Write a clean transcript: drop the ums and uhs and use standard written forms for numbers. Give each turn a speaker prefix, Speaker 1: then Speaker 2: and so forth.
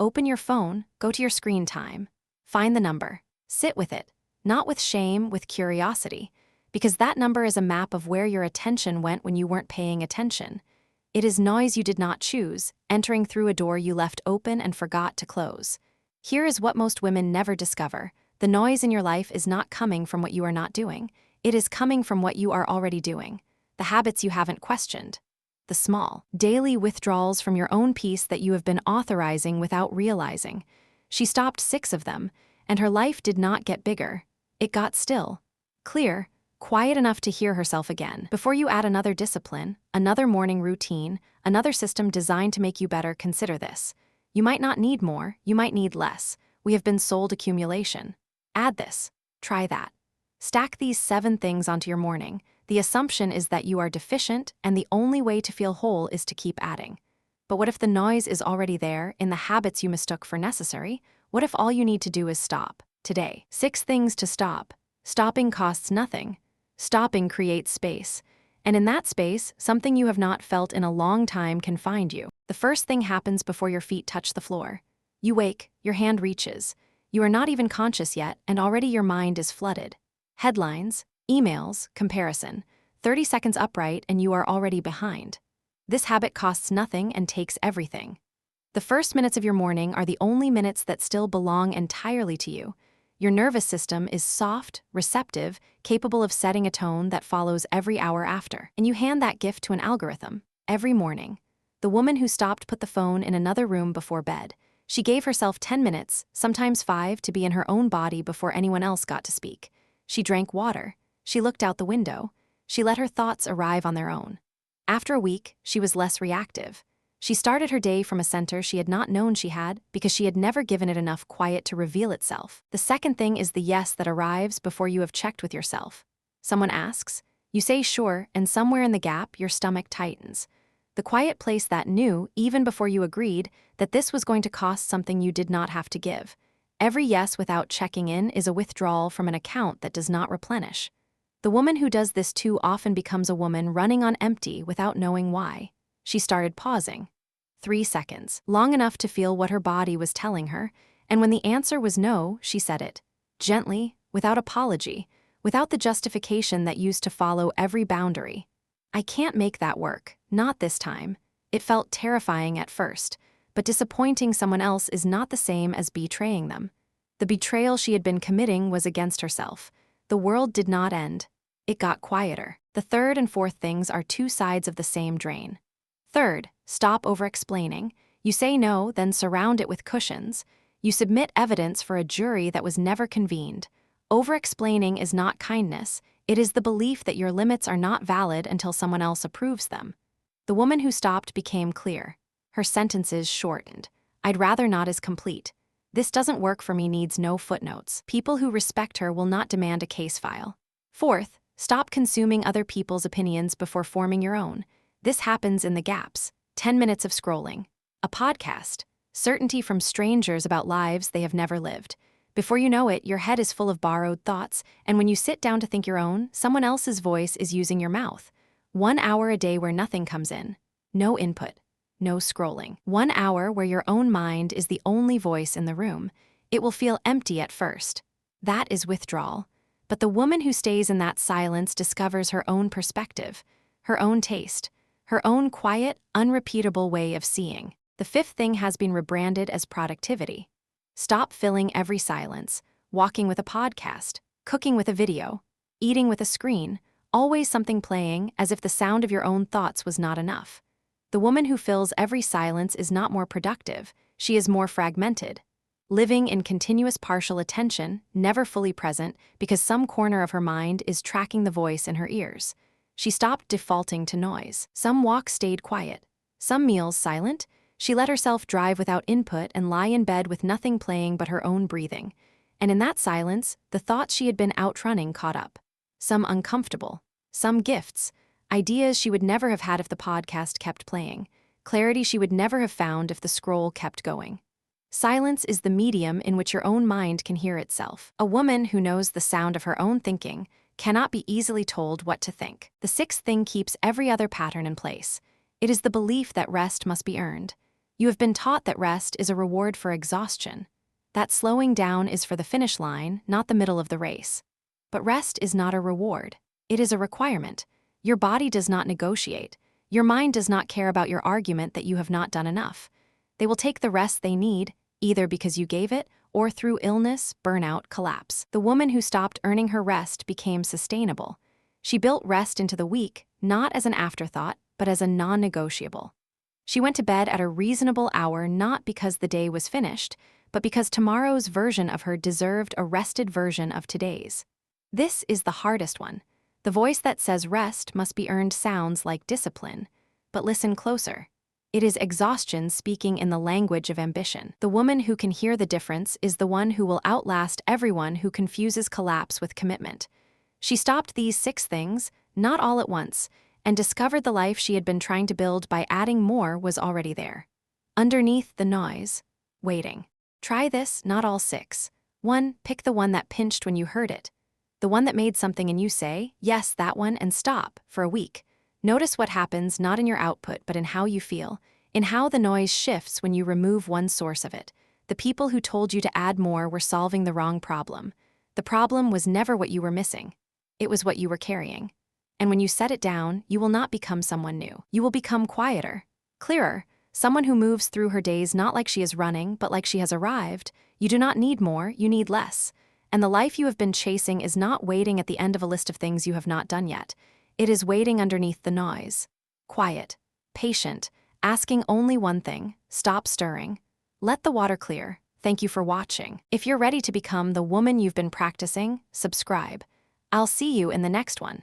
Speaker 1: Open your phone, go to your screen time. Find the number. Sit with it, not with shame, with curiosity, because that number is a map of where your attention went when you weren't paying attention. It is noise you did not choose, entering through a door you left open and forgot to close. Here is what most women never discover. The noise in your life is not coming from what you are not doing. It is coming from what you are already doing, the habits you haven't questioned, the small, daily withdrawals from your own peace that you have been authorizing without realizing. She stopped 6 of them, and her life did not get bigger. It got still, clear, quiet enough to hear herself again. Before you add another discipline, another morning routine, another system designed to make you better, consider this. You might not need more, you might need less. We have been sold accumulation. Add this. Try that. Stack these 7 things onto your morning. The assumption is that you are deficient, and the only way to feel whole is to keep adding. But what if the noise is already there in the habits you mistook for necessary? What if all you need to do is stop? Today, 6 things to stop. Stopping costs nothing. Stopping creates space. And in that space, something you have not felt in a long time can find you. The first thing happens before your feet touch the floor. You wake, your hand reaches. You are not even conscious yet, and already your mind is flooded. Headlines, emails, comparison. 30 seconds upright and you are already behind. This habit costs nothing and takes everything. The first minutes of your morning are the only minutes that still belong entirely to you. Your nervous system is soft, receptive, capable of setting a tone that follows every hour after. And you hand that gift to an algorithm every morning. The woman who stopped put the phone in another room before bed. She gave herself 10 minutes, sometimes 5, to be in her own body before anyone else got to speak. She drank water. She looked out the window. She let her thoughts arrive on their own. After a week, she was less reactive. She started her day from a center she had not known she had because she had never given it enough quiet to reveal itself. The second thing is the yes that arrives before you have checked with yourself. Someone asks, you say sure, and somewhere in the gap, your stomach tightens. The quiet place that knew, even before you agreed, that this was going to cost something you did not have to give. Every yes without checking in is a withdrawal from an account that does not replenish. The woman who does this too often becomes a woman running on empty without knowing why. She started pausing. 3 seconds, long enough to feel what her body was telling her, and when the answer was no, she said it. Gently, without apology, without the justification that used to follow every boundary. I can't make that work, not this time. It felt terrifying at first. But disappointing someone else is not the same as betraying them. The betrayal she had been committing was against herself. The world did not end. It got quieter. The third and fourth things are 2 sides of the same drain. Third, stop over-explaining. You say no, then surround it with cushions. You submit evidence for a jury that was never convened. Over-explaining is not kindness. It is the belief that your limits are not valid until someone else approves them. The woman who stopped became clear. Her sentences shortened. I'd rather not is complete. This doesn't work for me needs no footnotes. People who respect her will not demand a case file. Fourth, stop consuming other people's opinions before forming your own. This happens in the gaps. 10 minutes of scrolling. A podcast. Certainty from strangers about lives they have never lived. Before you know it, your head is full of borrowed thoughts, and when you sit down to think your own, someone else's voice is using your mouth. 1 hour a day where nothing comes in. No input. No scrolling. 1 hour where your own mind is the only voice in the room. It will feel empty at first. That is withdrawal. But the woman who stays in that silence discovers her own perspective, her own taste, her own quiet, unrepeatable way of seeing. The fifth thing has been rebranded as productivity. Stop filling every silence, walking with a podcast, cooking with a video, eating with a screen, always something playing as if the sound of your own thoughts was not enough. The woman who fills every silence is not more productive, she is more fragmented. Living in continuous partial attention, never fully present, because some corner of her mind is tracking the voice in her ears. She stopped defaulting to noise. Some walks stayed quiet. Some meals silent. She let herself drive without input and lie in bed with nothing playing but her own breathing. And in that silence, the thoughts she had been outrunning caught up. Some uncomfortable. Some gifts. Ideas she would never have had if the podcast kept playing. Clarity she would never have found if the scroll kept going. Silence is the medium in which your own mind can hear itself. A woman who knows the sound of her own thinking cannot be easily told what to think. The sixth thing keeps every other pattern in place. It is the belief that rest must be earned. You have been taught that rest is a reward for exhaustion, that slowing down is for the finish line, not the middle of the race. But rest is not a reward. It is a requirement. Your body does not negotiate. Your mind does not care about your argument that you have not done enough. They will take the rest they need, either because you gave it or through illness, burnout, collapse. The woman who stopped earning her rest became sustainable. She built rest into the week, not as an afterthought, but as a non-negotiable. She went to bed at a reasonable hour not because the day was finished, but because tomorrow's version of her deserved a rested version of today's. This is the hardest one. The voice that says rest must be earned sounds like discipline, but listen closer. It is exhaustion speaking in the language of ambition. The woman who can hear the difference is the one who will outlast everyone who confuses collapse with commitment. She stopped these 6 things, not all at once, and discovered the life she had been trying to build by adding more was already there. Underneath the noise, waiting. Try this, not all 6. 1. Pick the one that pinched when you heard it. The one that made something and you say, yes, that one, and stop, for a week. Notice what happens not in your output but in how you feel, in how the noise shifts when you remove one source of it. The people who told you to add more were solving the wrong problem. The problem was never what you were missing. It was what you were carrying. And when you set it down, you will not become someone new. You will become quieter, clearer, someone who moves through her days not like she is running, but like she has arrived. You do not need more, you need less. And the life you have been chasing is not waiting at the end of a list of things you have not done yet. It is waiting underneath the noise. Quiet, patient, asking only one thing, stop stirring. Let the water clear. Thank you for watching. If you're ready to become the woman you've been practicing, subscribe. I'll see you in the next one.